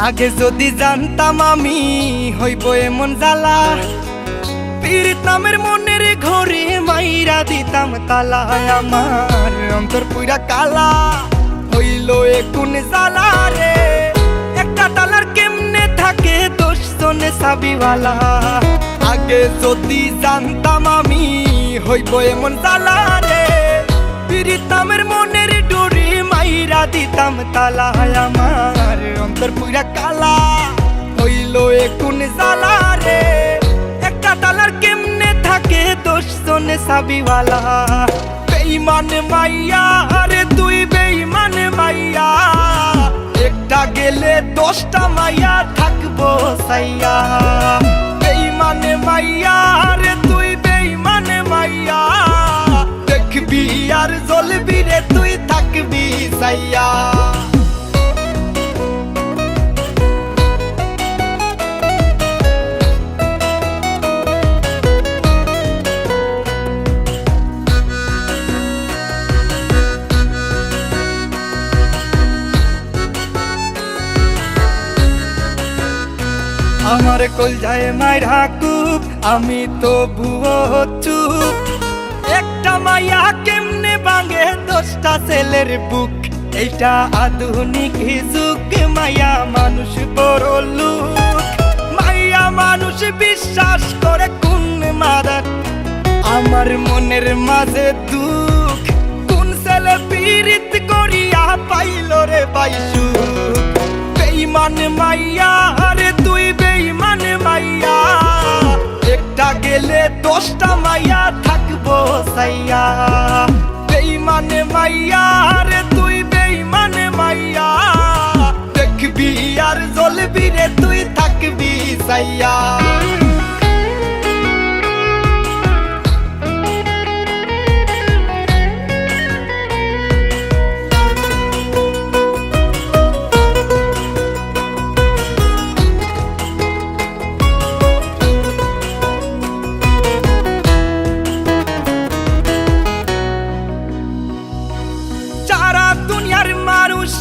আগে যদি জানতাম আমি হইব এমন জ্বালা, পীড়িত নামের মনের ঘরে মাইরা দিতাম তালা। আমার অন্তর পুরা কালা হইল এ কোন জ্বালা রে। একটা তালার কেমনে থাকে 10 জনে চাবিওয়ালা। আগে যদি জানতাম আমি হইব এমন জ্বালা রে, পীড়িত নামের মনের ডোরে মাইরা দিতাম তালা। আমার অন্তর পুরা কালা হইল এ কোন জ্বালা রে। একটা তালার কেমনে থাকে 10 জনে চাবিওয়ালা। বেঈমান মাইয়া রে তুই বেঈমান মাইয়া, একটা গেলে 10টা মাইয়া থাকবো সাইয়া। বেঈমান মাইয়া রে তুই বেঈমান মাইয়া, দেখবি আর জ্বলবি রে তুই থাকবি সাইয়া। আমার কলজায় মাইরা কুপ, আমি তো ভুয়ো চুপ। একটা মাইয়া কেমনে ভাঙে 10টা ছেলের বুক। এইটা আধুনিক যুগ, মাইয়া মানুষ বড় লোক। মাইয়া মানুষ বিশ্বাস করে কোন মাদার, আমার মনের মাঝে দুঃখ। কোন ছেলে পীড়িত করিয়া পাইল রে পাইসু। বেঈমান মাইয়া রে তুই বেঈমান মাইয়া, একটা গেলে 10টা মাইয়া থাকবো সাইয়া। বেঈমান মাইয়া রে তুই বেঈমান মাইয়া, দেখবি আর জ্বলবি রে তুই থাকবি সাইয়া।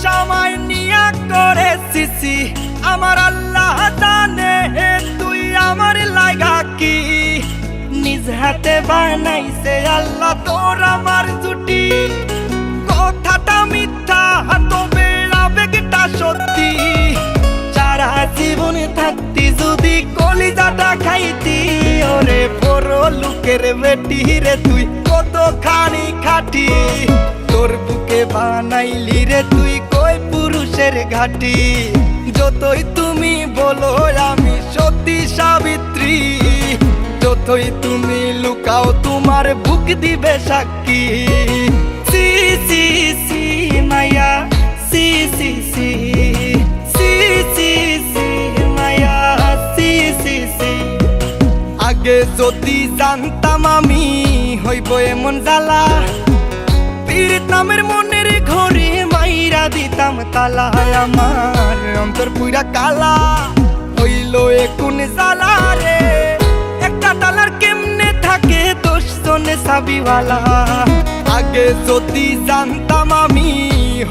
সময় নিয়া করে সিসি, আমার আল্লাহ জানে তুই আমার লাগা কি। নিজ হাতে বানাইছে আল্লাহ তোর আমার জুটি। কথাটা মিথ্যা তবে আবেগটা সত্যি। সারা জীবন থাকতি যদি কলিজাটা খাইতি, ওরে বড় লোকের বেটি রে তুই কতখানি খাটি। তোর বুকে বানাইলি রে তুই কই পুরুষের ঘাটি। যতই তুমি বলো আমি সতী সাবিত্রী, যতই তুমি লুকাও তোমার বুক দিবে সাক্ষী। সি সি সি মায়া সি সি সি সি সি সি মায়া সি সি সি। আগে যদি জানতাম আমি হইব এমন জ্বালা, পীড়িত নামের মনের ঘরে মাইরা দিতাম তালা। আমার অন্তর পুরা কালা হইল এ কোন জ্বালা রে। একটা তালার কেমনে থাকে 10 জনে চাবিওয়ালা। আগে যদি জানতাম আমি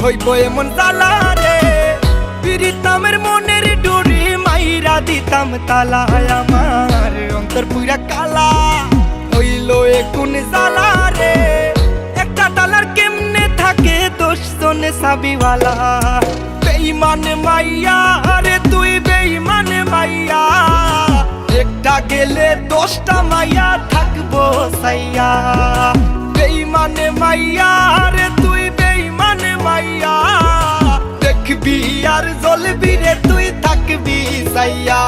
হইব এমন জ্বালা রে, পীড়িত নামের মনের ডোরে মাইরা দিতাম তালা। আমার অন্তর পুরা কালা হইল এ কোন জ্বালা রে। একটা তালার কেমনে থাকে 10 জনে চাবিওয়ালা। বেঈমান মাইয়া রে তুই বেঈমান মাইয়া, একটা গেলে 10টা মাইয়া থাকবো সাইয়া। বেঈমান মাইয়া রে তুই বেঈমান মাইয়া, দেখবি আর জ্বলবি রে তুই থাকবি সাইয়া।